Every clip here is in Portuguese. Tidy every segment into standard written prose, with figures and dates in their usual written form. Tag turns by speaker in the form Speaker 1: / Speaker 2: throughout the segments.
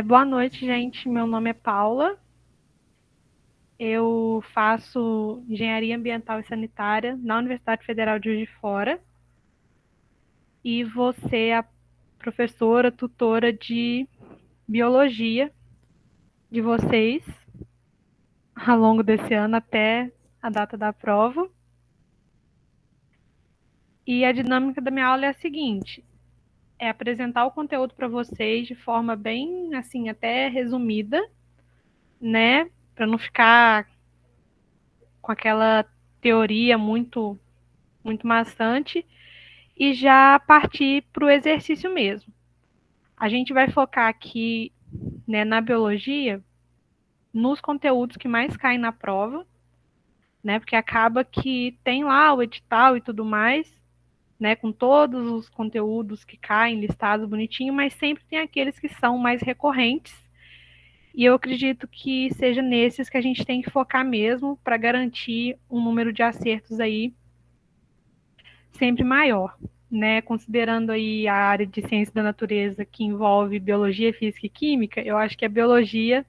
Speaker 1: Boa noite, gente. Meu nome é Paula. Eu faço Engenharia Ambiental e Sanitária na Universidade Federal de Juiz de Fora. E vou ser a professora, tutora de Biologia de vocês ao longo desse ano até a data da prova. E a dinâmica da minha aula é a seguinte: é apresentar o conteúdo para vocês de forma bem, assim, até resumida, né? Para não ficar com aquela teoria muito maçante, e já partir para o exercício mesmo. A gente vai focar aqui, né, na biologia, nos conteúdos que mais caem na prova, né, porque acaba que tem lá o edital e tudo mais, né, com todos os conteúdos que caem listados bonitinho, mas sempre tem aqueles que são mais recorrentes, e eu acredito que seja nesses que a gente tem que focar mesmo para garantir um número de acertos aí sempre maior, né? Considerando aí a área de ciência da natureza que envolve biologia, física e química, eu acho que a biologia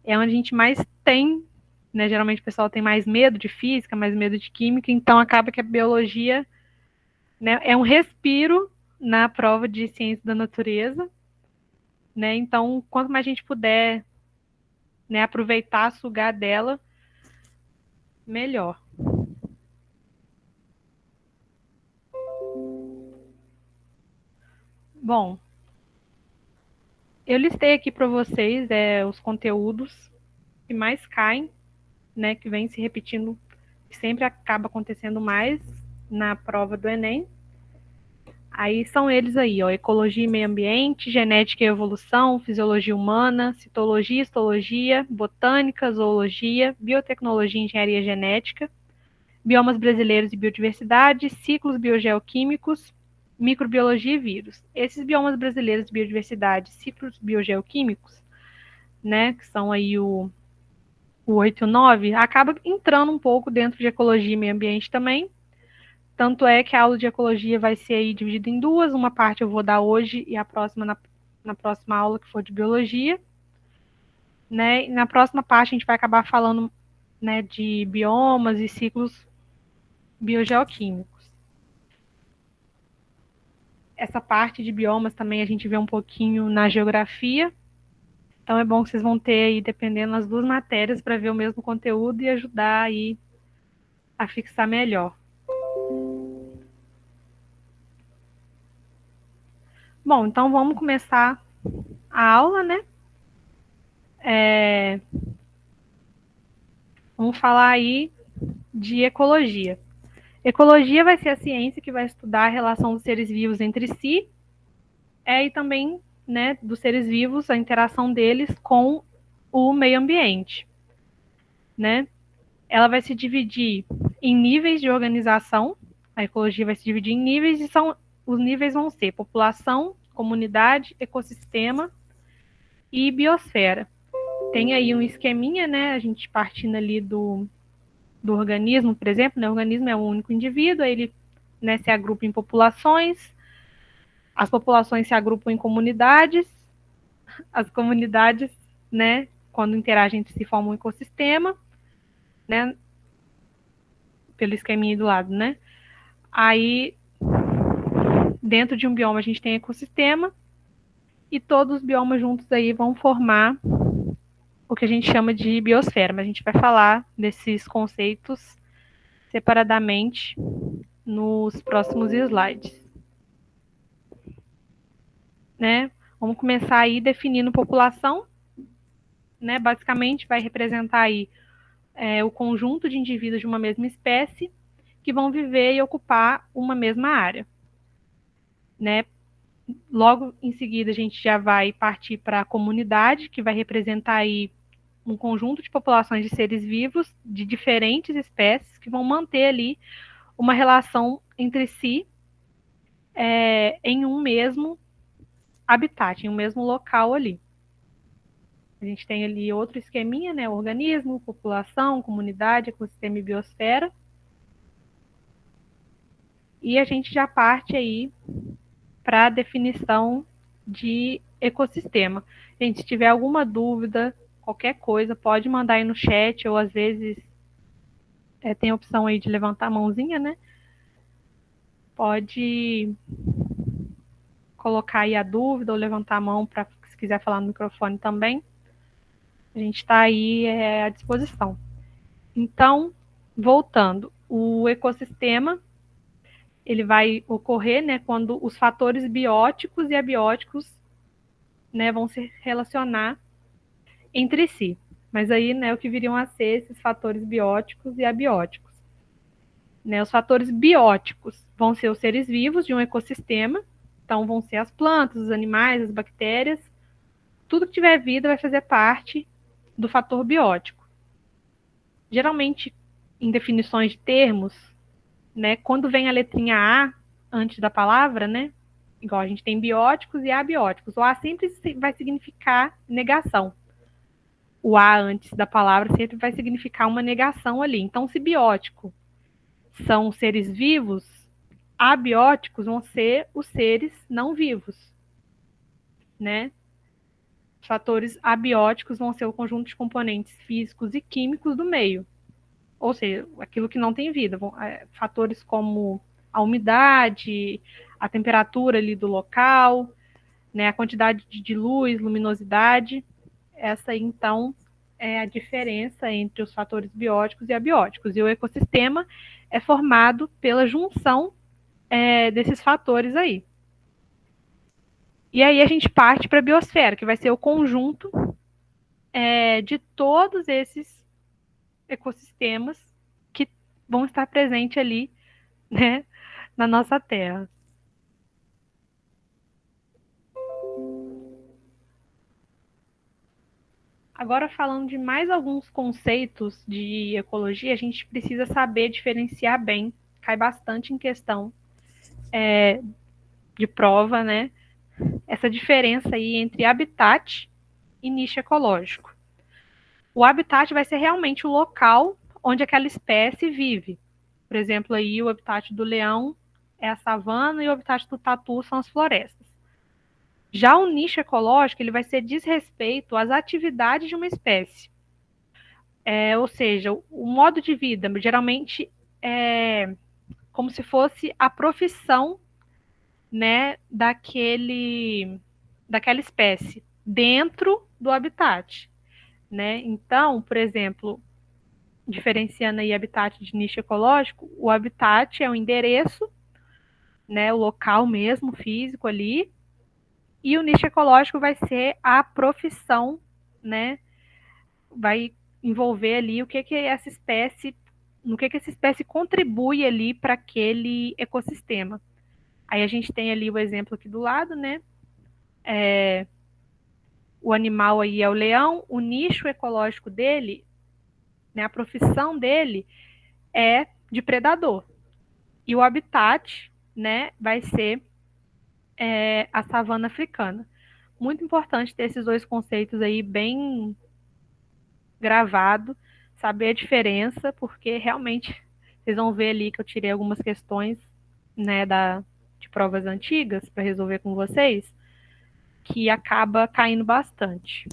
Speaker 1: é onde a gente mais tem, né? Geralmente o pessoal tem mais medo de física, mais medo de química, então acaba que a biologia, né, é um respiro na prova de ciência da natureza, né? Então, quanto mais a gente puder, né, aproveitar, sugar dela, melhor. Bom, eu listei aqui para vocês os conteúdos que mais caem, né, que vem se repetindo, que sempre acaba acontecendo mais na prova do Enem. Aí são eles aí, ó: ecologia e meio ambiente, genética e evolução, fisiologia humana, citologia, histologia, botânica, zoologia, biotecnologia e engenharia genética, biomas brasileiros e biodiversidade, ciclos biogeoquímicos, microbiologia e vírus. Esses biomas brasileiros e biodiversidade, ciclos biogeoquímicos, né, que são aí o 8 e o 9, acaba entrando um pouco dentro de ecologia e meio ambiente também. Tanto é que a aula de ecologia vai ser aí dividida em duas. Uma parte eu vou dar hoje e a próxima na próxima aula, que for de biologia. Né? E na próxima parte a gente vai acabar falando, né, de biomas e ciclos biogeoquímicos. Essa parte de biomas também a gente vê um pouquinho na geografia. Então é bom que vocês vão ter aí, dependendo das duas matérias, para ver o mesmo conteúdo e ajudar aí a fixar melhor. Bom, então vamos começar a aula, né? Vamos falar aí de ecologia. Ecologia vai ser a ciência que vai estudar a relação dos seres vivos entre si, e também, né, dos seres vivos, a interação deles com o meio ambiente, né? Ela vai se dividir em níveis de organização. A ecologia vai se dividir em níveis, e os níveis vão ser população, comunidade, ecossistema e biosfera. Tem aí um esqueminha, né? A gente partindo ali do organismo, por exemplo, né? O organismo é um único indivíduo, ele, né, se agrupa em populações, as populações se agrupam em comunidades, as comunidades, né, quando interagem entre si, formam um ecossistema, né, pelo esqueminha do lado, né. Aí, dentro de um bioma, a gente tem ecossistema, e todos os biomas juntos aí vão formar o que a gente chama de biosfera, mas a gente vai falar desses conceitos separadamente nos próximos slides, né. Vamos começar aí definindo população, né, basicamente vai representar aí o conjunto de indivíduos de uma mesma espécie que vão viver e ocupar uma mesma área, né. Logo em seguida a gente já vai partir para a comunidade, que vai representar aí um conjunto de populações de seres vivos de diferentes espécies que vão manter ali uma relação entre si em um mesmo habitat, em um mesmo local ali. A gente tem ali outro esqueminha, né? Organismo, população, comunidade, ecossistema e biosfera. E a gente já parte aí para a definição de ecossistema. Gente, se tiver alguma dúvida, qualquer coisa, pode mandar aí no chat, ou às vezes tem a opção aí de levantar a mãozinha, né? Pode colocar aí a dúvida ou levantar a mão para se quiser falar no microfone também. A gente está aí à disposição. Então, voltando, o ecossistema ele vai ocorrer, né, quando os fatores bióticos e abióticos, né, vão se relacionar entre si. Mas aí, né, o que viriam a ser esses fatores bióticos e abióticos. Né, os fatores bióticos vão ser os seres vivos de um ecossistema, então vão ser as plantas, os animais, as bactérias, tudo que tiver vida vai fazer parte do fator biótico. Geralmente, em definições de termos, né, quando vem a letrinha A antes da palavra, né, igual a gente tem bióticos e abióticos, o A sempre vai significar negação. O A antes da palavra sempre vai significar uma negação ali. Então, se biótico são seres vivos, abióticos vão ser os seres não vivos, né? Os fatores abióticos vão ser o conjunto de componentes físicos e químicos do meio, ou seja, aquilo que não tem vida. Fatores como a umidade, a temperatura ali do local, né, a quantidade de luz, luminosidade. Essa aí, então, é a diferença entre os fatores bióticos e abióticos. E o ecossistema é formado pela junção desses fatores aí. E aí a gente parte para a biosfera, que vai ser o conjunto de todos esses ecossistemas que vão estar presentes ali, né, na nossa Terra. Agora, falando de mais alguns conceitos de ecologia, a gente precisa saber diferenciar bem, cai bastante em questão de prova, né? Essa diferença aí entre habitat e nicho ecológico. O habitat vai ser realmente o local onde aquela espécie vive. Por exemplo, aí o habitat do leão é a savana e o habitat do tatu são as florestas. Já o nicho ecológico, ele vai ser diz respeito às atividades de uma espécie. Ou seja, o modo de vida, geralmente é como se fosse a profissão, né, daquela espécie dentro do habitat, né? Então, por exemplo, diferenciando aí habitat de nicho ecológico, o habitat é o endereço, né, o local mesmo físico ali, e o nicho ecológico vai ser a profissão, né? Vai envolver ali o que essa espécie, no que essa espécie contribui ali para aquele ecossistema. Aí a gente tem ali o exemplo aqui do lado, né? O animal aí é o leão, o nicho ecológico dele, né, a profissão dele é de predador. E o habitat, né, vai ser a savana africana. Muito importante ter esses dois conceitos aí bem gravado, saber a diferença, porque realmente vocês vão ver ali que eu tirei algumas questões, né, de provas antigas para resolver com vocês, que acaba caindo bastante.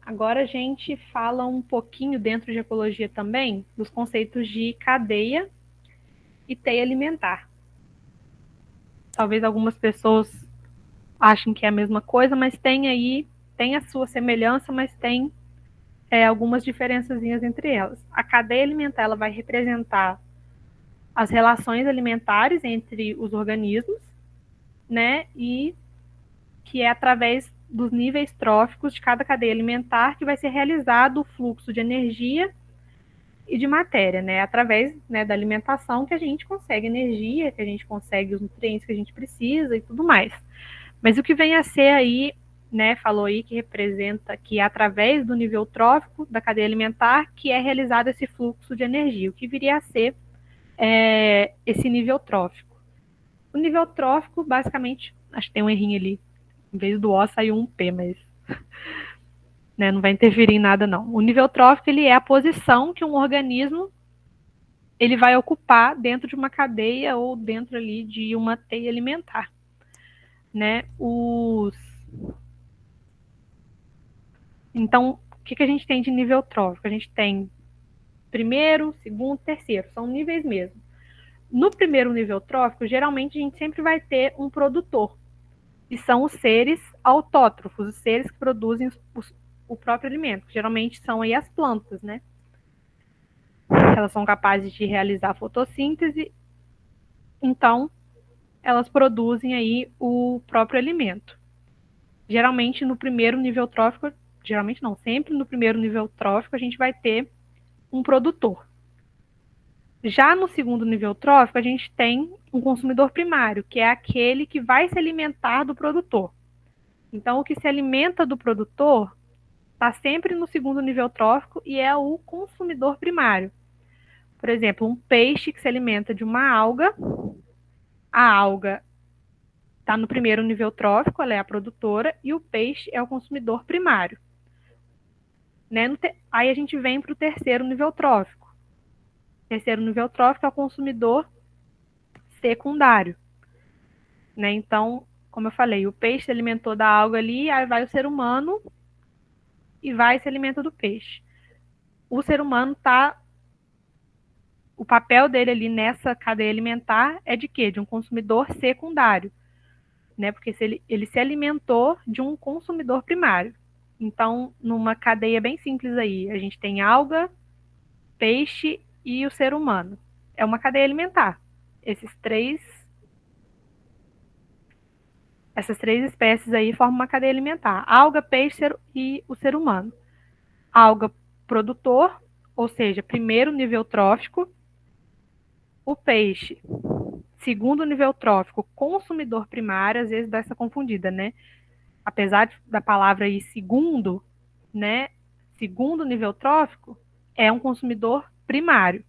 Speaker 1: Agora a gente fala um pouquinho dentro de ecologia também dos conceitos de cadeia e teia alimentar. Talvez algumas pessoas achem que é a mesma coisa, mas tem a sua semelhança, mas tem algumas diferençazinhas entre elas. A cadeia alimentar ela vai representar as relações alimentares entre os organismos, né? E que é através dos níveis tróficos de cada cadeia alimentar que vai ser realizado o fluxo de energia e de matéria, né? Através, né, da alimentação que a gente consegue energia, que a gente consegue os nutrientes que a gente precisa e tudo mais. Mas o que vem a ser aí, né, falou aí que representa que é através do nível trófico da cadeia alimentar que é realizado esse fluxo de energia. O que viria a ser esse nível trófico? O nível trófico, basicamente, acho que tem um errinho ali. Em vez do O saiu um P, mas né, não vai interferir em nada não. O nível trófico ele é a posição que um organismo ele vai ocupar dentro de uma cadeia ou dentro ali de uma teia alimentar, né? Então, o que a gente tem de nível trófico? A gente tem primeiro, segundo, terceiro, são níveis mesmo. No primeiro nível trófico, geralmente a gente sempre vai ter um produtor, e são os seres autótrofos, os seres que produzem o próprio alimento, que geralmente são aí as plantas, né? Elas são capazes de realizar fotossíntese, então elas produzem aí o próprio alimento. Geralmente no primeiro nível trófico, geralmente não, sempre no primeiro nível trófico a gente vai ter um produtor. Já no segundo nível trófico, a gente tem um consumidor primário, que é aquele que vai se alimentar do produtor. Então, o que se alimenta do produtor está sempre no segundo nível trófico e é o consumidor primário. Por exemplo, um peixe que se alimenta de uma alga, a alga está no primeiro nível trófico, ela é a produtora, e o peixe é o consumidor primário. Né? Aí a gente vem para o terceiro nível trófico. O terceiro nível trófico é o consumidor secundário. Né? Então, como eu falei, o peixe se alimentou da alga ali, aí vai o ser humano e vai e se alimenta do peixe. O ser humano está... O papel dele ali nessa cadeia alimentar é de quê? De um consumidor secundário. Né? Porque ele se alimentou de um consumidor primário. Então, numa cadeia bem simples aí, a gente tem alga, peixe e o ser humano. É uma cadeia alimentar. Essas três espécies aí formam uma cadeia alimentar. Alga, peixe e o ser humano. Alga, produtor, ou seja, primeiro nível trófico. O peixe, segundo nível trófico, consumidor primário, às vezes dá essa confundida, né? Apesar da palavra aí segundo, né? Segundo nível trófico, é um consumidor primário.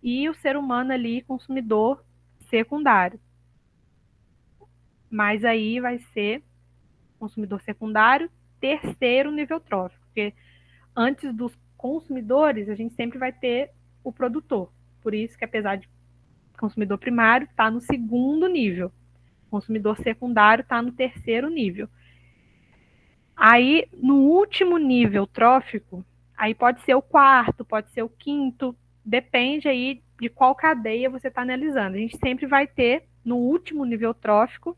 Speaker 1: E o ser humano ali, consumidor secundário. Mas aí vai ser consumidor secundário, terceiro nível trófico, porque antes dos consumidores, a gente sempre vai ter o produtor. Por isso que, apesar de consumidor primário, está no segundo nível. Consumidor secundário está no terceiro nível. Aí, no último nível trófico, aí pode ser o quarto, pode ser o quinto, depende aí de qual cadeia você está analisando. A gente sempre vai ter, no último nível trófico,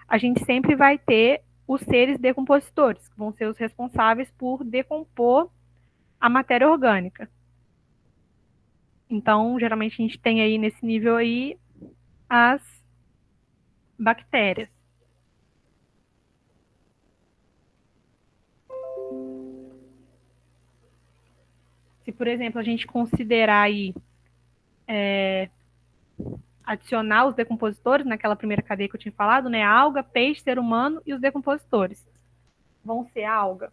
Speaker 1: a gente sempre vai ter os seres decompositores, que vão ser os responsáveis por decompor a matéria orgânica. Então, geralmente a gente tem aí nesse nível aí as bactérias. Se, por exemplo, a gente considerar aí adicionar os decompositores naquela primeira cadeia que eu tinha falado, né? Alga, peixe, ser humano e os decompositores. Vão ser a alga,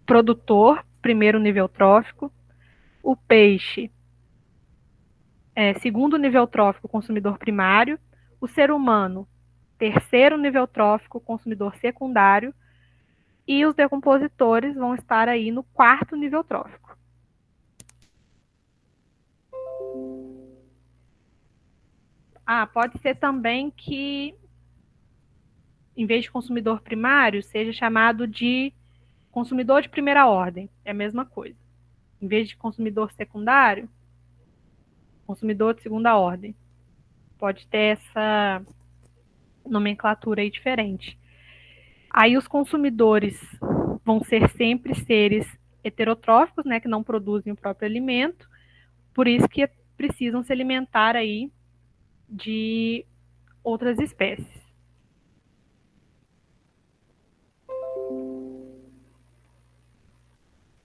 Speaker 1: produtor, primeiro nível trófico, o peixe, segundo nível trófico, consumidor primário, o ser humano, terceiro nível trófico, consumidor secundário, e os decompositores vão estar aí no quarto nível trófico. Pode ser também que, em vez de consumidor primário, seja chamado de consumidor de primeira ordem. É a mesma coisa. Em vez de consumidor secundário, consumidor de segunda ordem. Pode ter essa nomenclatura aí diferente. Aí os consumidores vão ser sempre seres heterotróficos, né, que não produzem o próprio alimento, por isso que precisam se alimentar aí de outras espécies.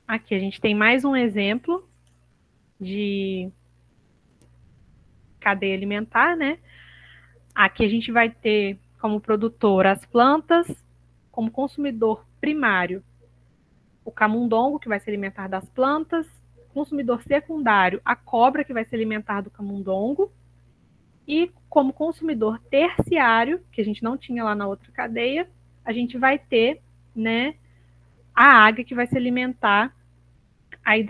Speaker 1: Aqui a gente tem mais um exemplo de cadeia alimentar, né? Aqui a gente vai ter como produtor as plantas, como consumidor primário o camundongo, que vai se alimentar das plantas, consumidor secundário a cobra, que vai se alimentar do camundongo, e como consumidor terciário, que a gente não tinha lá na outra cadeia, a gente vai ter, né, a águia, que vai se alimentar aí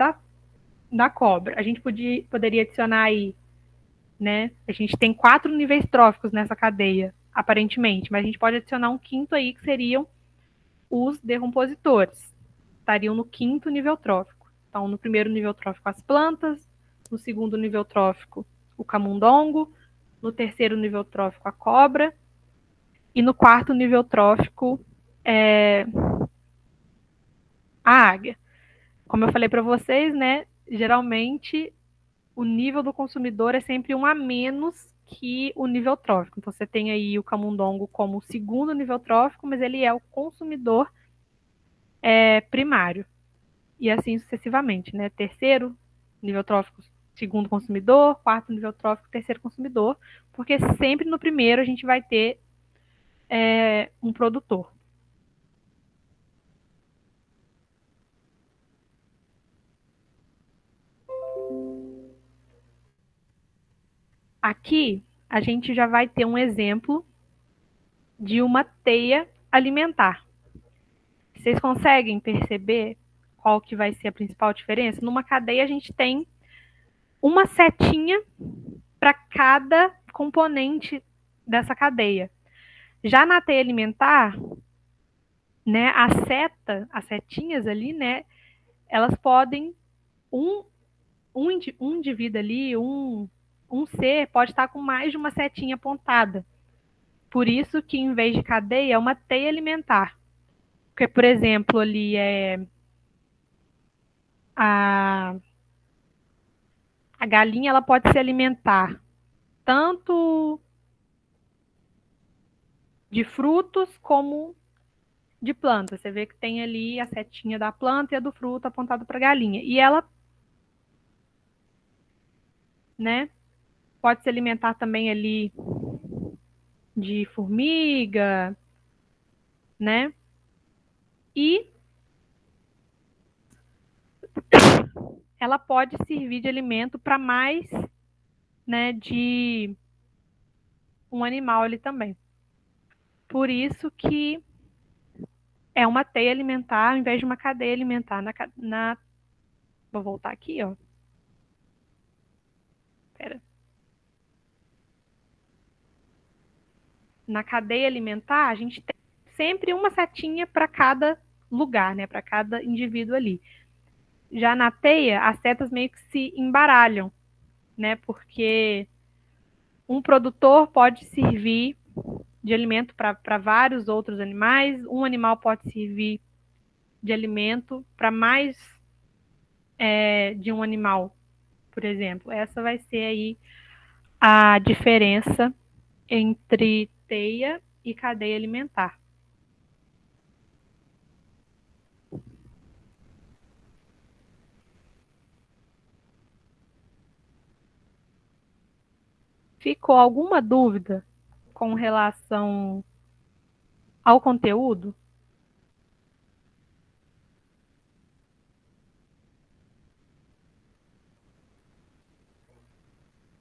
Speaker 1: da cobra. A gente poderia adicionar aí, né? A gente tem 4 níveis tróficos nessa cadeia, aparentemente, mas a gente pode adicionar um quinto aí, que seriam os decompositores. Estariam no quinto nível trófico. Então, no primeiro nível trófico, as plantas, no segundo nível trófico, o camundongo, no terceiro nível trófico, a cobra, e no quarto nível trófico, a águia. Como eu falei para vocês, né, geralmente o nível do consumidor é sempre um a menos que o nível trófico. Então você tem aí o camundongo como o segundo nível trófico, mas ele é o consumidor primário. E assim sucessivamente, né? Terceiro nível trófico, segundo consumidor, quarto nível trófico, terceiro consumidor, porque sempre no primeiro a gente vai ter um produtor. Aqui a gente já vai ter um exemplo de uma teia alimentar. Vocês conseguem perceber qual que vai ser a principal diferença? Numa cadeia a gente tem uma setinha para cada componente dessa cadeia. Já na teia alimentar, né, as setinhas ali, né, elas podem um indivíduo ali, um ser pode estar com mais de uma setinha apontada. Por isso que em vez de cadeia é uma teia alimentar. Porque, por exemplo, ali a, a galinha ela pode se alimentar tanto de frutos como de plantas. Você vê que tem ali a setinha da planta e a do fruto apontada para a galinha. E ela, né, pode se alimentar também ali de formiga, né? E ela pode servir de alimento para mais, né, de um animal ali também. Por isso que é uma teia alimentar ao invés de uma cadeia alimentar. Vou voltar aqui, ó. Pera. Na cadeia alimentar, a gente tem sempre uma setinha para cada lugar, né? Para cada indivíduo ali. Já na teia, as setas meio que se embaralham, né? Porque um produtor pode servir de alimento para vários outros animais, um animal pode servir de alimento para mais de um animal, por exemplo. Essa vai ser aí a diferença entre teia e cadeia alimentar. Ficou alguma dúvida com relação ao conteúdo?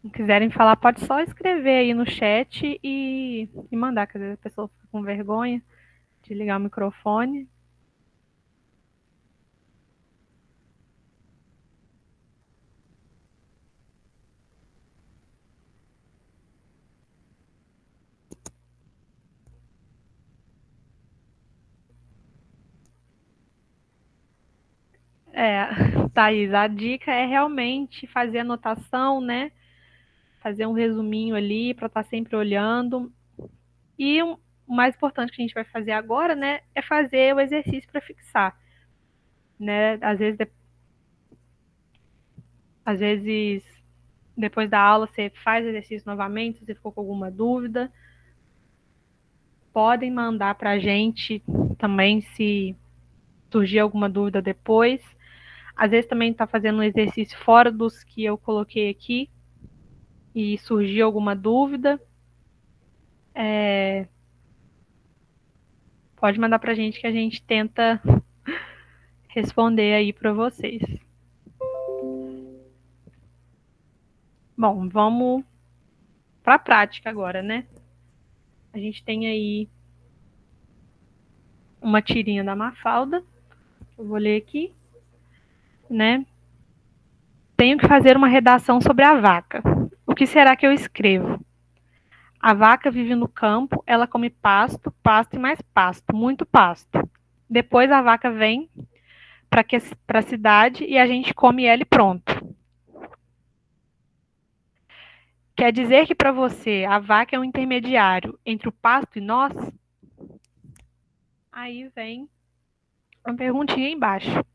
Speaker 1: Se quiserem falar, pode só escrever aí no chat e mandar, que às vezes a pessoa fica com vergonha de ligar o microfone. É, Thaís, a dica é realmente fazer anotação, né? Fazer um resuminho ali para estar sempre olhando. E o mais importante que a gente vai fazer agora, né, é fazer o exercício para fixar, né? Às vezes depois da aula você faz o exercício novamente, se você ficou com alguma dúvida, podem mandar para a gente também se surgir alguma dúvida depois. Às vezes também está fazendo um exercício fora dos que eu coloquei aqui e surgiu alguma dúvida, pode mandar para a gente que a gente tenta responder aí para vocês. Bom, vamos para a prática agora, né? A gente tem aí uma tirinha da Mafalda, eu vou ler aqui, né? Tenho que fazer uma redação sobre a vaca. O que será que eu escrevo? A vaca vive no campo, ela come pasto, pasto e mais pasto, muito pasto. Depois a vaca vem para a cidade e a gente come ela e pronto. Quer dizer que para você a vaca é um intermediário entre o pasto e nós? Aí vem uma perguntinha embaixo.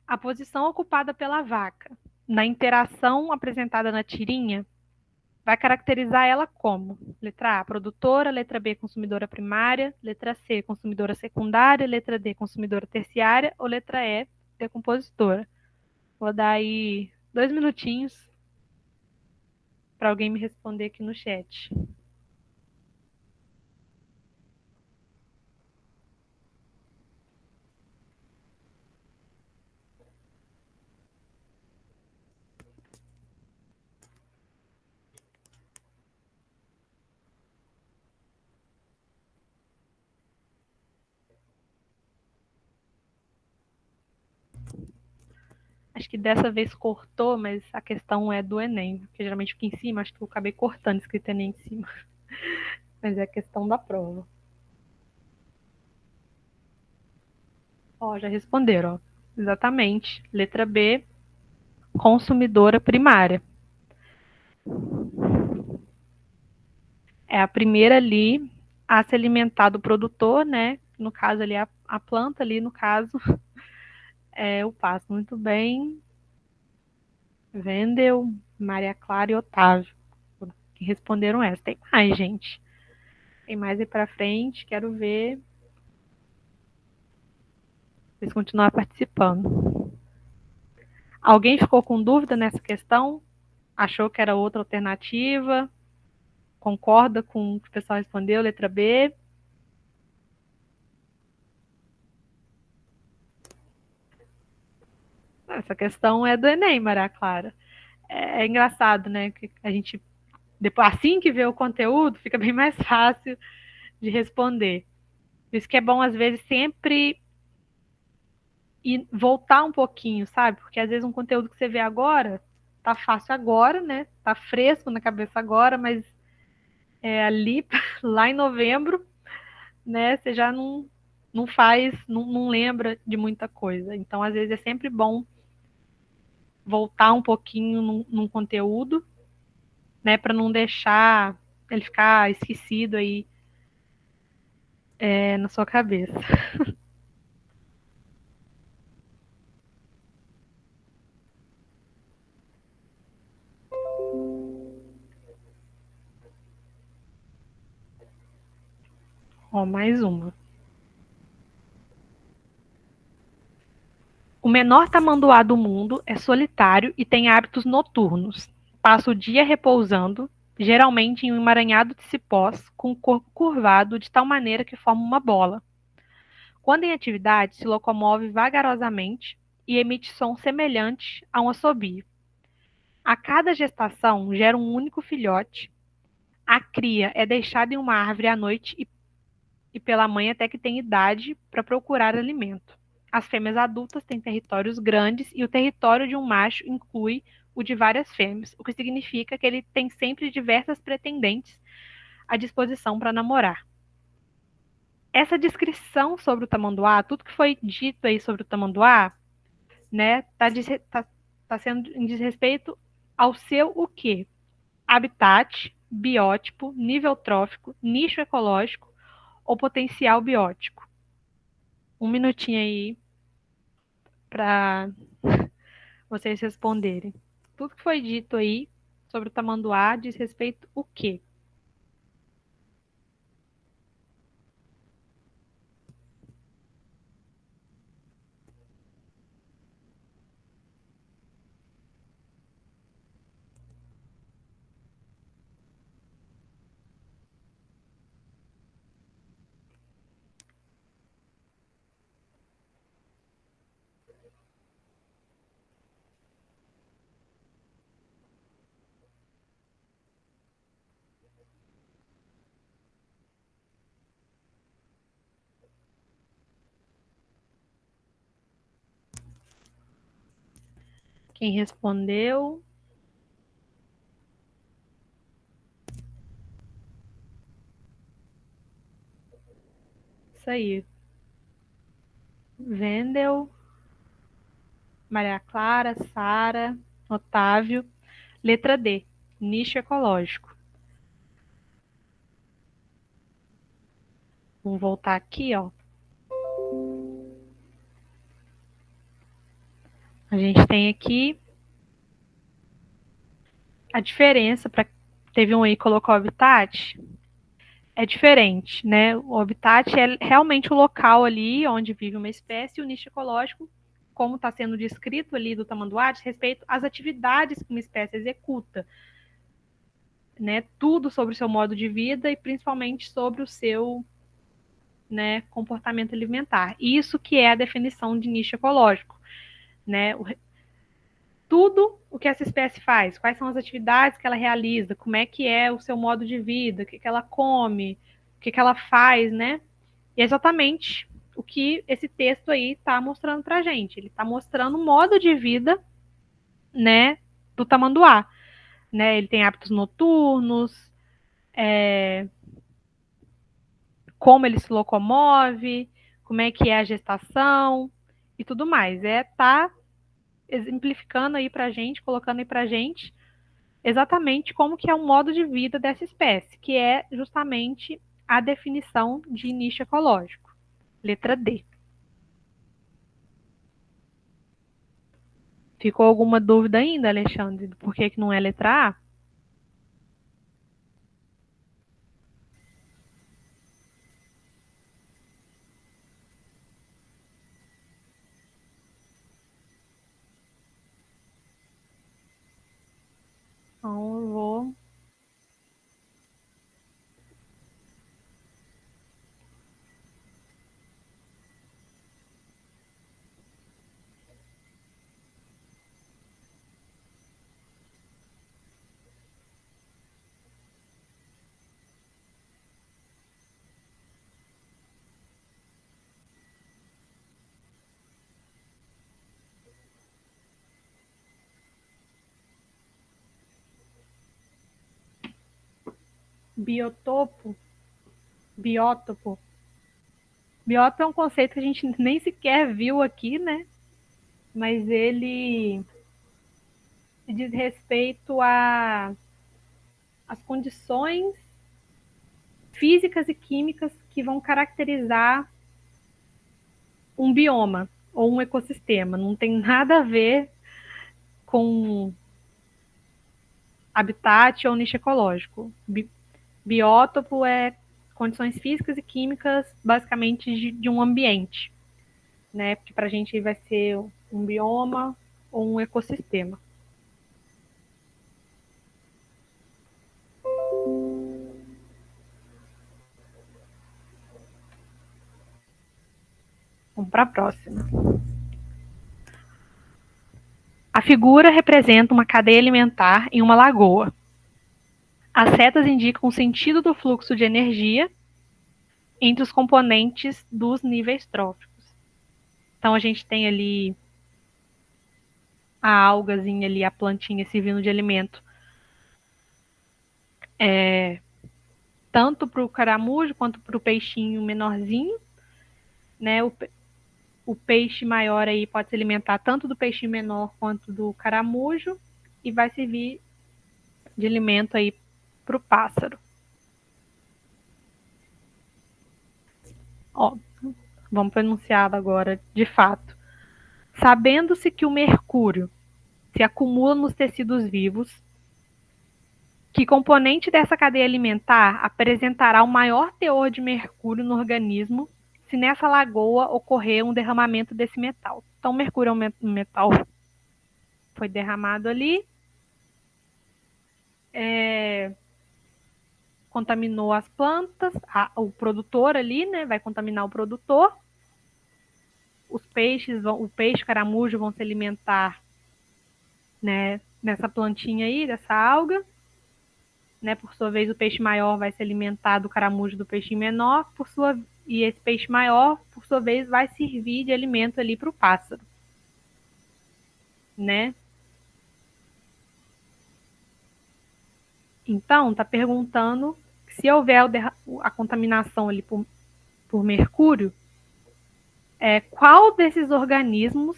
Speaker 1: A posição ocupada pela vaca na interação apresentada na tirinha vai caracterizar ela como: letra A, produtora; letra B, consumidora primária; letra C, consumidora secundária; letra D, consumidora terciária; ou letra E, decompositora. Vou dar aí 2 minutinhos para alguém me responder aqui no chat. Acho que dessa vez cortou, mas a questão é do Enem, porque geralmente fica em cima, acho que eu acabei cortando escrito Enem em cima. Mas é a questão da prova. Ó, já responderam, ó. Exatamente. Letra B, consumidora primária. É a primeira ali a se alimentar do produtor, né? No caso ali, a planta ali, no caso, é o pasto. Muito bem. Vendeu, Maria Clara e Otávio, que responderam essa. Tem mais, gente. Tem mais aí pra frente. Quero ver vocês continuar participando. Alguém ficou com dúvida nessa questão? Achou que era outra alternativa? Concorda com o que o pessoal respondeu, letra B? Essa questão é do Enem, Maria Clara. É engraçado, né? Que a gente, depois, assim que vê o conteúdo, fica bem mais fácil de responder. Por isso que é bom, às vezes, sempre ir, voltar um pouquinho, sabe? Porque às vezes um conteúdo que você vê agora tá fácil agora, né? Tá fresco na cabeça agora, mas ali, lá em novembro, né? Você já não faz, não lembra de muita coisa. Então, às vezes, é sempre bom voltar um pouquinho num conteúdo, né? Para não deixar ele ficar esquecido aí na sua cabeça. Ó, mais uma. O menor tamanduá do mundo é solitário e tem hábitos noturnos. Passa o dia repousando, geralmente em um emaranhado de cipós, com o corpo curvado de tal maneira que forma uma bola. Quando em atividade, se locomove vagarosamente e emite som semelhante a um assobio. A cada gestação gera um único filhote. A cria é deixada em uma árvore à noite e pela mãe até que tem idade para procurar alimento. As fêmeas adultas têm territórios grandes e o território de um macho inclui o de várias fêmeas, o que significa que ele tem sempre diversas pretendentes à disposição para namorar. Essa descrição sobre o tamanduá, tudo que foi dito aí sobre o tamanduá, né, tá sendo em desrespeito ao seu o quê? Habitat, biótipo, nível trófico, nicho ecológico ou potencial biótico. 1 minutinho aí para vocês responderem. Tudo que foi dito aí sobre o tamanduá diz respeito o quê? Quem respondeu? Isso aí. Wendel, Maria Clara, Sara, Otávio. Letra D, nicho ecológico. Vamos voltar aqui, ó. A gente tem aqui a diferença para teve um aí que colocou habitat, é diferente, né? O habitat é realmente o local ali onde vive uma espécie, e o nicho ecológico, como está sendo descrito ali do tamanduá, diz respeito às atividades que uma espécie executa, né? Tudo sobre o seu modo de vida e principalmente sobre o seu, né, comportamento alimentar. Isso que é a definição de nicho ecológico, né? Tudo o que essa espécie faz, quais são as atividades que ela realiza, como é que é o seu modo de vida, o que, que ela come, o que, que ela faz, né? E é exatamente o que esse texto aí está mostrando para a gente. Ele está mostrando o modo de vida, né, do tamanduá. Né? Ele tem hábitos noturnos, como ele se locomove, como é que é a gestação e tudo mais. Tá exemplificando aí para a gente, colocando aí para a gente exatamente como que é o modo de vida dessa espécie, que é justamente a definição de nicho ecológico. Letra D. Ficou alguma dúvida ainda, Alexandre, do porquê que não é letra A? Então eu vou. Biotopo, biótopo. Biótopo é um conceito que a gente nem sequer viu aqui, né? Mas ele diz respeito às condições físicas e químicas que vão caracterizar um bioma ou um ecossistema. Não tem nada a ver com habitat ou nicho ecológico. Biótopo é condições físicas e químicas, basicamente, de um ambiente, né? Porque para a gente vai ser um bioma ou um ecossistema. Vamos para a próxima. A figura representa uma cadeia alimentar em uma lagoa. As setas indicam o sentido do fluxo de energia entre os componentes dos níveis tróficos. Então a gente tem ali a algazinha ali, a plantinha servindo de alimento, tanto para o caramujo quanto para o peixinho menorzinho, né? O peixe maior aí pode se alimentar tanto do peixinho menor quanto do caramujo e vai servir de alimento aí para o pássaro. Ó, vamos pronunciar agora de fato. Sabendo-se que o mercúrio se acumula nos tecidos vivos, que componente dessa cadeia alimentar apresentará o maior teor de mercúrio no organismo se nessa lagoa ocorrer um derramamento desse metal. Então, o mercúrio é um metal, foi derramado ali, contaminou as plantas, o produtor ali, né, vai contaminar o produtor. Os peixes, o peixe, o caramujo vão se alimentar, né, nessa plantinha aí, dessa alga. Né, por sua vez, o peixe maior vai se alimentar do caramujo do peixinho menor, e esse peixe maior, por sua vez, vai servir de alimento ali para o pássaro. Né? Então, está perguntando se houver a contaminação ali por mercúrio, qual desses organismos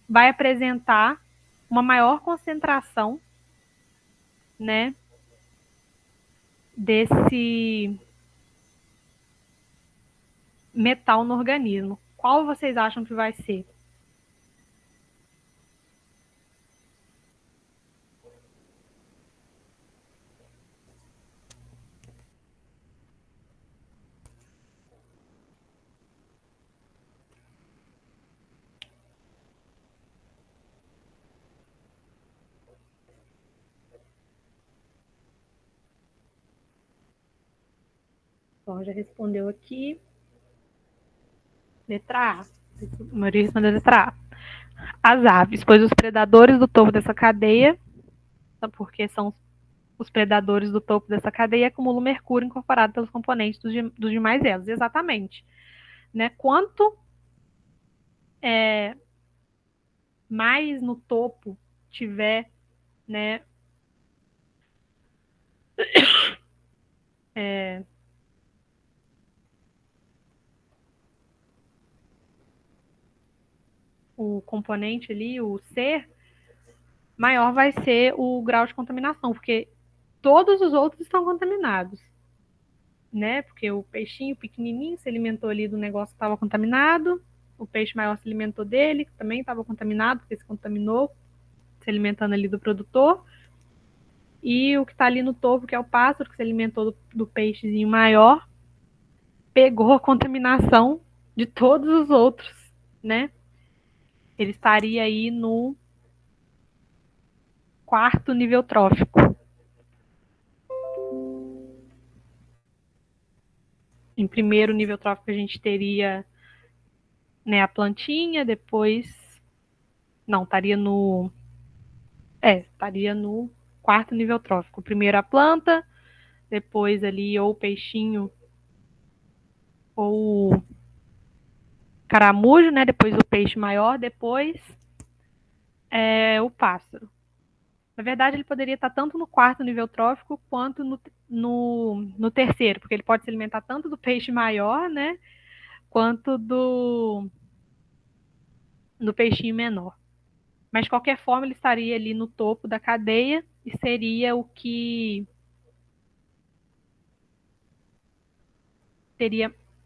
Speaker 1: vai apresentar uma maior concentração, né, desse metal no organismo. Qual vocês acham que vai ser? Bom, já respondeu aqui. Letra A. A maioria respondeu letra A. As aves, pois os predadores do topo dessa cadeia, porque são os predadores do topo dessa cadeia, acumulam mercúrio incorporado pelos componentes dos demais elos. Exatamente. Né? Quanto mais no topo tiver, né, o componente ali, o C, maior vai ser o grau de contaminação, porque todos os outros estão contaminados, né? Porque o peixinho pequenininho se alimentou ali do negócio que estava contaminado, o peixe maior se alimentou dele, que também estava contaminado, porque se contaminou se alimentando ali do produtor, e o que está ali no topo, que é o pássaro, que se alimentou do peixezinho maior, pegou a contaminação de todos os outros, né? Ele estaria aí no quarto nível trófico. Em primeiro nível trófico a gente teria, né, a plantinha, depois não, estaria no quarto nível trófico. Primeiro a planta, depois ali ou o peixinho ou o caramujo, né, depois o peixe maior, depois o pássaro. Na verdade, ele poderia estar tanto no quarto nível trófico quanto no terceiro, porque ele pode se alimentar tanto do peixe maior, né, quanto do peixinho menor. Mas, de qualquer forma, ele estaria ali no topo da cadeia e seria o que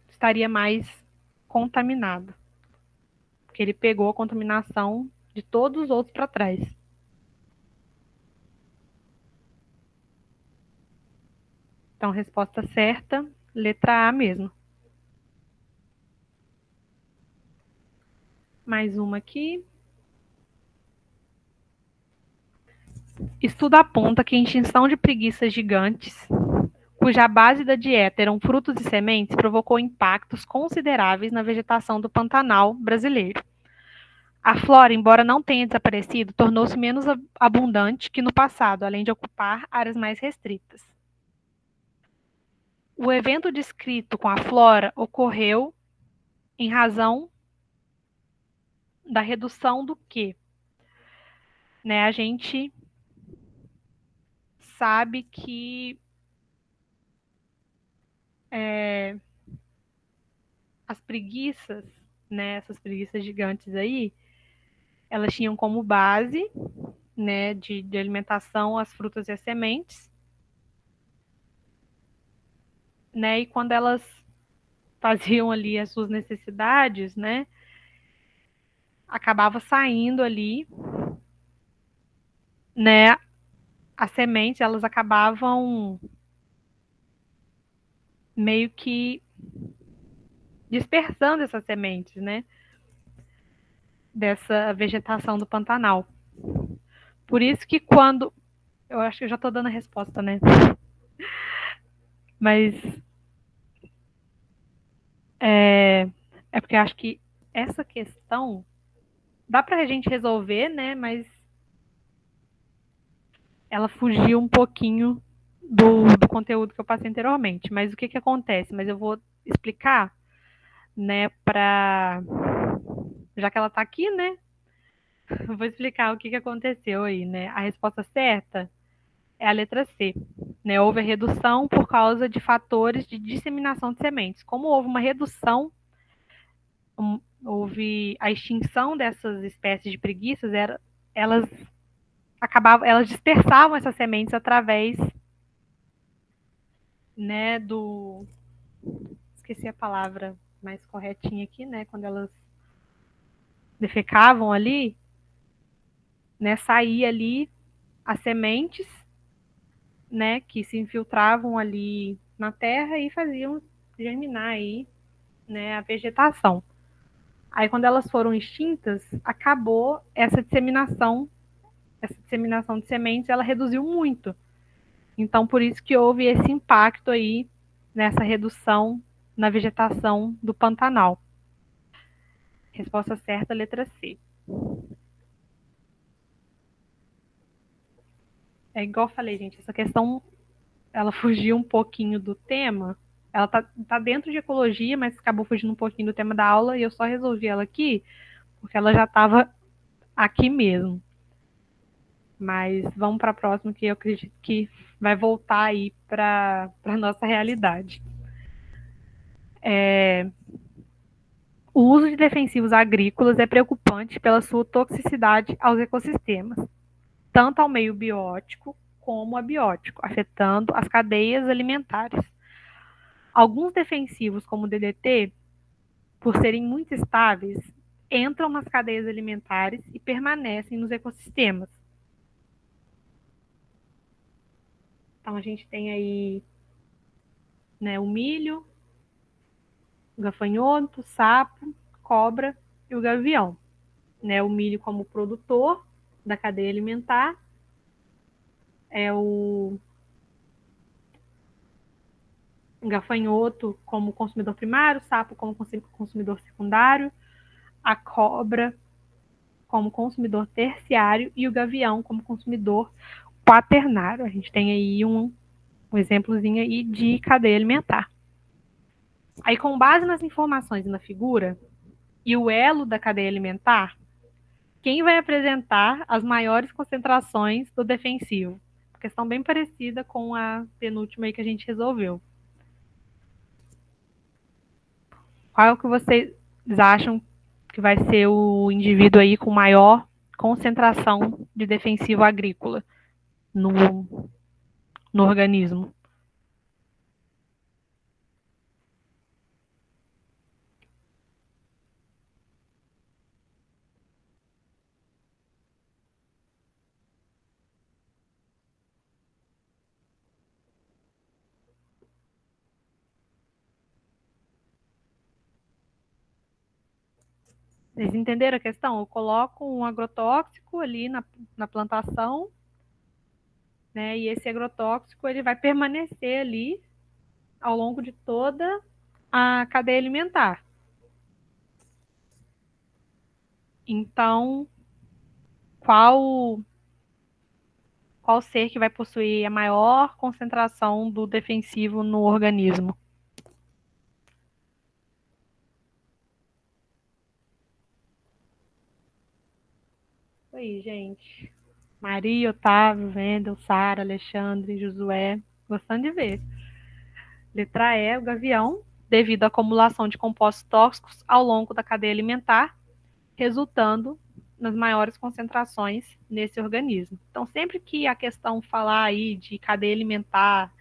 Speaker 1: estaria mais contaminado. Porque ele pegou a contaminação de todos os outros para trás. Então, resposta certa, letra A mesmo. Mais uma aqui. Estudo aponta que a extinção de preguiças gigantes, cuja base da dieta eram frutos e sementes, provocou impactos consideráveis na vegetação do Pantanal brasileiro. A flora, embora não tenha desaparecido, tornou-se menos abundante que no passado, além de ocupar áreas mais restritas. O evento descrito com a flora ocorreu em razão da redução do quê? Né, a gente sabe que as preguiças, né, essas preguiças gigantes aí, elas tinham como base, né, de alimentação as frutas e as sementes, né, e quando elas faziam ali as suas necessidades, né, acabava saindo ali, né, as sementes, elas acabavam meio que dispersando essas sementes, né, dessa vegetação do Pantanal. Por isso que quando... Eu acho que eu já estou dando a resposta, né? Mas é porque eu acho que essa questão dá para a gente resolver, né? Mas ela fugiu um pouquinho do conteúdo que eu passei anteriormente. Mas o que, que acontece? Mas eu vou explicar, né? Já que ela está aqui, né? Eu vou explicar o que, que aconteceu aí, né? A resposta certa é a letra C. né? Houve a redução por causa de fatores de disseminação de sementes. Como houve uma redução, houve a extinção dessas espécies de preguiças, elas elas dispersavam essas sementes através, né, esqueci a palavra mais corretinha aqui, né, quando elas defecavam ali, né, saía ali as sementes, né, que se infiltravam ali na terra e faziam germinar aí, né, a vegetação. Aí quando elas foram extintas, acabou essa disseminação de sementes, ela reduziu muito. Então por isso que houve esse impacto aí nessa redução na vegetação do Pantanal. Resposta certa, letra C. É igual eu falei, gente, essa questão ela fugiu um pouquinho do tema. Ela tá dentro de ecologia, mas acabou fugindo um pouquinho do tema da aula e eu só resolvi ela aqui porque ela já estava aqui mesmo. Mas vamos para a próxima, que eu acredito que vai voltar aí para a nossa realidade. O uso de defensivos agrícolas é preocupante pela sua toxicidade aos ecossistemas, tanto ao meio biótico como abiótico, afetando as cadeias alimentares. Alguns defensivos, como o DDT, por serem muito estáveis, entram nas cadeias alimentares e permanecem nos ecossistemas. Então a gente tem aí, né, o milho, o gafanhoto, o sapo, cobra e o gavião. Né, o milho como produtor da cadeia alimentar, o gafanhoto como consumidor primário, o sapo como consumidor secundário, a cobra como consumidor terciário e o gavião como consumidor quaternário. A gente tem aí um exemplozinho aí de cadeia alimentar. Aí, com base nas informações na figura e o elo da cadeia alimentar, quem vai apresentar as maiores concentrações do defensivo? Questão bem parecida com a penúltima aí que a gente resolveu. Qual é o que vocês acham que vai ser o indivíduo aí com maior concentração de defensivo agrícola no organismo? Vocês entenderam a questão? Eu coloco um agrotóxico ali na plantação, né? E esse agrotóxico ele vai permanecer ali ao longo de toda a cadeia alimentar. Então, qual ser que vai possuir a maior concentração do defensivo no organismo? Isso aí, gente. Maria, Otávio, Wendel, Sara, Alexandre, Josué. Gostando de ver. Letra E, o gavião, devido à acumulação de compostos tóxicos ao longo da cadeia alimentar, resultando nas maiores concentrações nesse organismo. Então, sempre que a questão falar aí de cadeia alimentar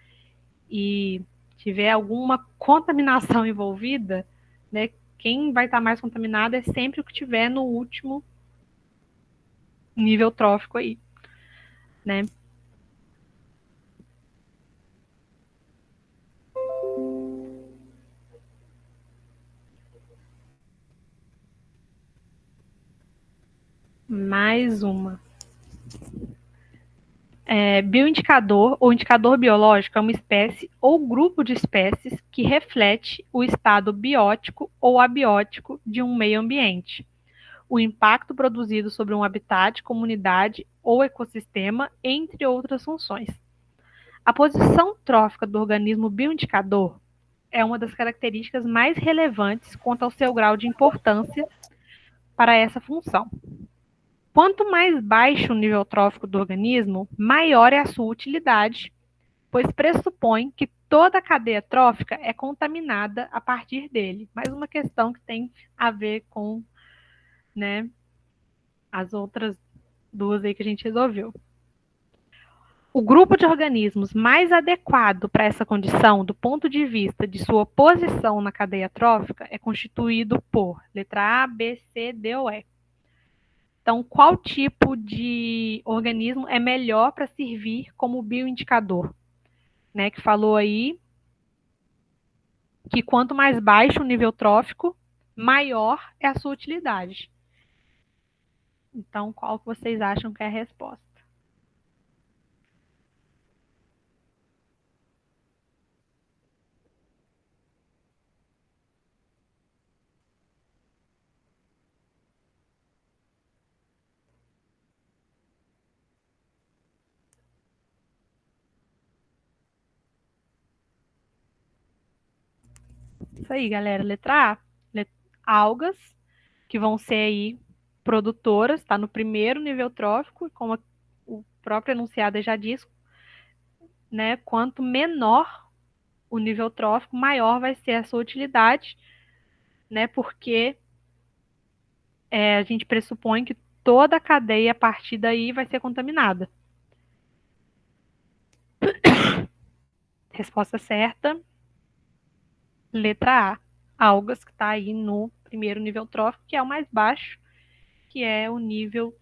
Speaker 1: e tiver alguma contaminação envolvida, né, quem vai estar mais contaminado é sempre o que tiver no último nível trófico aí, né? Mais uma. Bioindicador ou indicador biológico é uma espécie ou grupo de espécies que reflete o estado biótico ou abiótico de um meio ambiente, o impacto produzido sobre um habitat, comunidade ou ecossistema, entre outras funções. A posição trófica do organismo bioindicador é uma das características mais relevantes quanto ao seu grau de importância para essa função. Quanto mais baixo o nível trófico do organismo, maior é a sua utilidade pois pressupõe que toda a cadeia trófica é contaminada a partir dele. Mais uma questão que tem a ver com, né, as outras duas aí que a gente resolveu. O grupo de organismos mais adequado para essa condição, do ponto de vista de sua posição na cadeia trófica, é constituído por letra A, B, C, D ou E. Então, qual tipo de organismo é melhor para servir como bioindicador? Né, que falou aí que quanto mais baixo o nível trófico, maior é a sua utilidade. Então, qual que vocês acham que é a resposta? Isso aí, galera. Letra A. Algas, que vão ser aí produtoras, está no primeiro nível trófico, como o próprio enunciado já diz, né? Quanto menor o nível trófico, maior vai ser a sua utilidade, né? Porque a gente pressupõe que toda a cadeia a partir daí vai ser contaminada. Resposta certa, letra A. Algas, que está aí no primeiro nível trófico, que é o mais baixo, que é o nível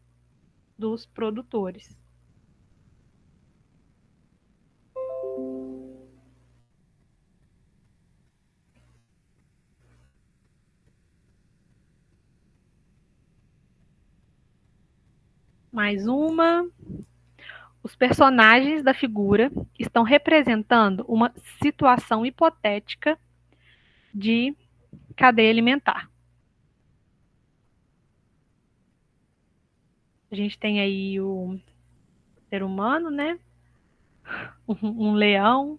Speaker 1: dos produtores. Mais uma. Os personagens da figura estão representando uma situação hipotética de cadeia alimentar. A gente tem aí o ser humano, né? Um leão,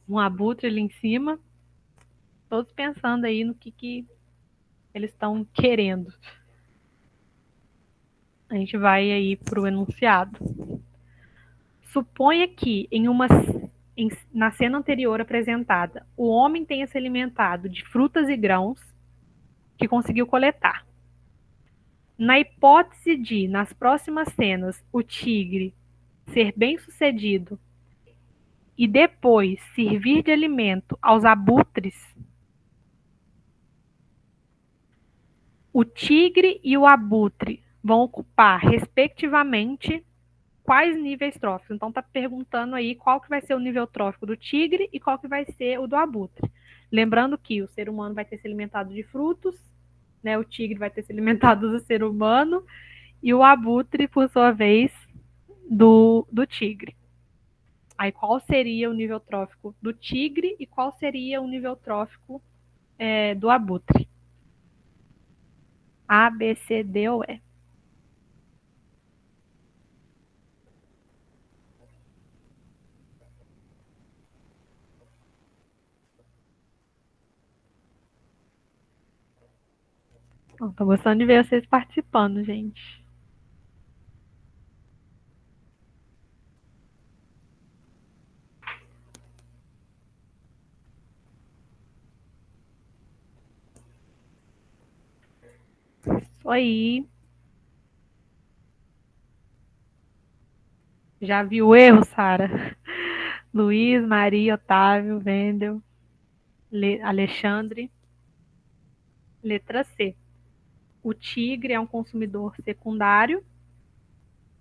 Speaker 1: um abutre ali em cima, todos pensando aí no que eles estão querendo. A gente vai aí para o enunciado. Suponha que na cena anterior apresentada, o homem tenha se alimentado de frutas e grãos que conseguiu coletar. Na hipótese de, nas próximas cenas, o tigre ser bem sucedido e depois servir de alimento aos abutres, o tigre e o abutre vão ocupar, respectivamente, quais níveis tróficos. Então, está perguntando aí qual que vai ser o nível trófico do tigre e qual que vai ser o do abutre. Lembrando que o ser humano vai ter se alimentado de frutos, né? O tigre vai ter se alimentado do ser humano e o abutre, por sua vez, do tigre. Aí, qual seria o nível trófico do tigre e qual seria o nível trófico do abutre? A, B, C, D ou E? Tô gostando de ver vocês participando, gente. Isso aí. Já viu o erro, Sara? Luiz, Maria, Otávio, Wendel, Alexandre. Letra C. O tigre é um consumidor secundário,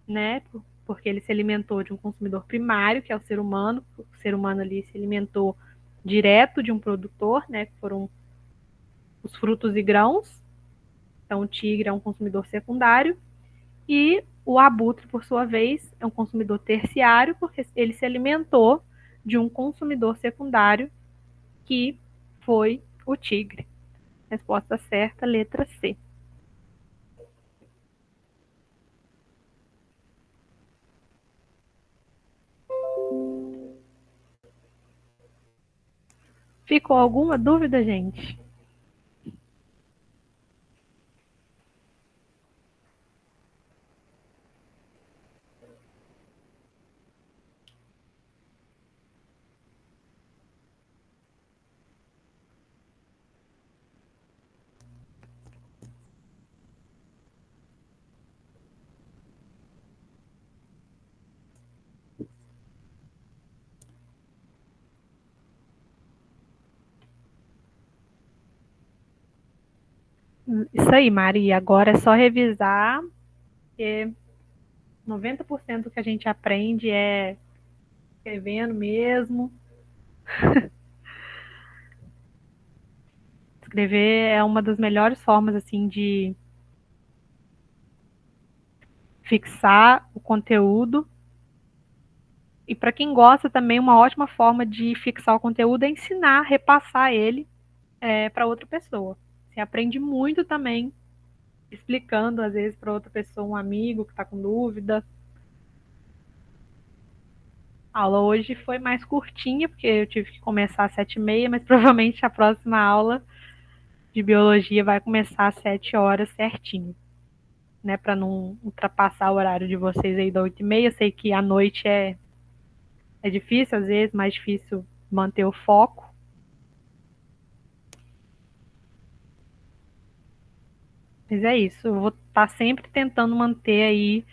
Speaker 1: né? Porque ele se alimentou de um consumidor primário, que é o ser humano. O ser humano ali se alimentou direto de um produtor, né? Que foram os frutos e grãos. Então, o tigre é um consumidor secundário. E o abutre, por sua vez, é um consumidor terciário, porque ele se alimentou de um consumidor secundário, que foi o tigre. Resposta certa, letra C. Ficou alguma dúvida, gente? Isso aí, Maria. Agora é só revisar, porque 90% do que a gente aprende é escrevendo mesmo. Escrever é uma das melhores formas assim de fixar o conteúdo. E para quem gosta também, uma ótima forma de fixar o conteúdo é ensinar, repassar ele para outra pessoa. Você aprende muito também explicando, às vezes, para outra pessoa, um amigo que está com dúvida. A aula hoje foi mais curtinha, porque eu tive que começar às 7h30, mas provavelmente a próxima aula de biologia vai começar às 7 horas certinho, né? Para não ultrapassar o horário de vocês aí da 8h30. Sei que à noite é difícil, às vezes, mais difícil manter o foco. Mas é isso, eu vou estar sempre tentando manter aí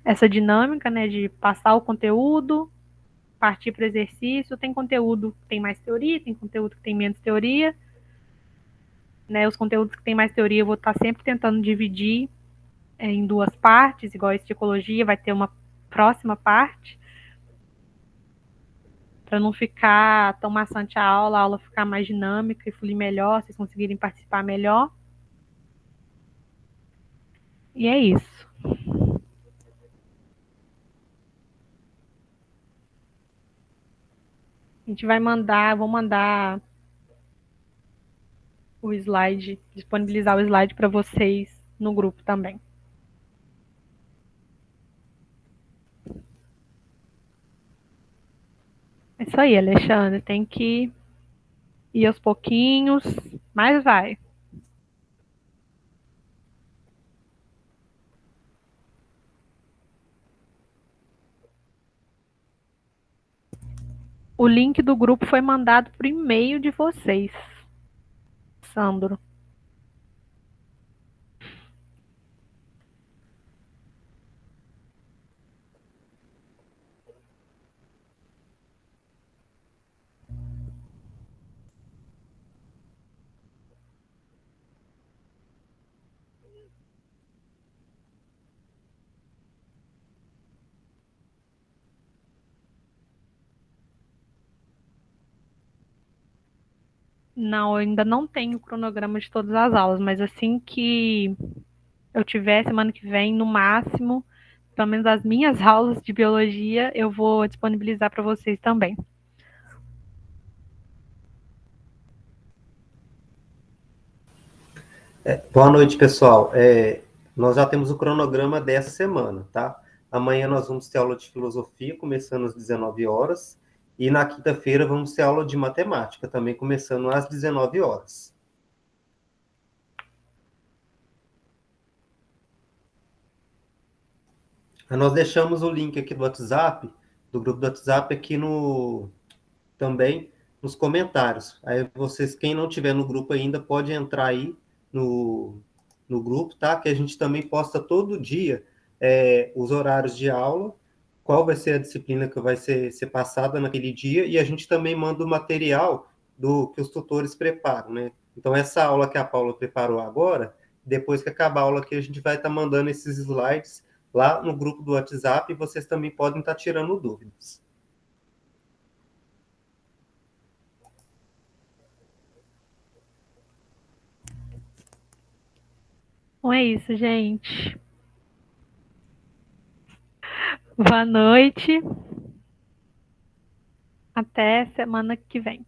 Speaker 1: essa dinâmica, né, de passar o conteúdo, partir para o exercício. Tem conteúdo que tem mais teoria, tem conteúdo que tem menos teoria, né? Os conteúdos que tem mais teoria eu vou estar sempre tentando dividir em duas partes, igual a ecologia vai ter uma próxima parte, para não ficar tão maçante a aula ficar mais dinâmica e fluir melhor, vocês conseguirem participar melhor. E é isso. A gente vai mandar, vou mandar o slide, disponibilizar o slide para vocês no grupo também. É isso aí, Alexandre. Tem que ir aos pouquinhos, mas vai. O link do grupo foi mandado por e-mail de vocês, Sandro. Não, eu ainda não tenho o cronograma de todas as aulas, mas assim que eu tiver, semana que vem, no máximo, pelo menos as minhas aulas de biologia, eu vou disponibilizar para vocês também.
Speaker 2: Boa noite, pessoal. Nós já temos o cronograma dessa semana, tá? Amanhã nós vamos ter aula de filosofia, começando às 19 horas, e na quinta-feira vamos ter aula de matemática, também começando às 19 horas. Nós deixamos o link aqui do WhatsApp, do grupo do WhatsApp, aqui também nos comentários. Aí vocês, quem não tiver no grupo ainda, pode entrar aí no grupo, tá? Que a gente também posta todo dia os horários de aula, qual vai ser a disciplina que vai ser passada naquele dia, e a gente também manda o material que os tutores preparam, né? Então, essa aula que a Paula preparou agora, depois que acabar a aula aqui, a gente vai estar mandando esses slides lá no grupo do WhatsApp, e vocês também podem estar tirando dúvidas.
Speaker 1: Então é isso, gente. Boa noite. Até semana que vem.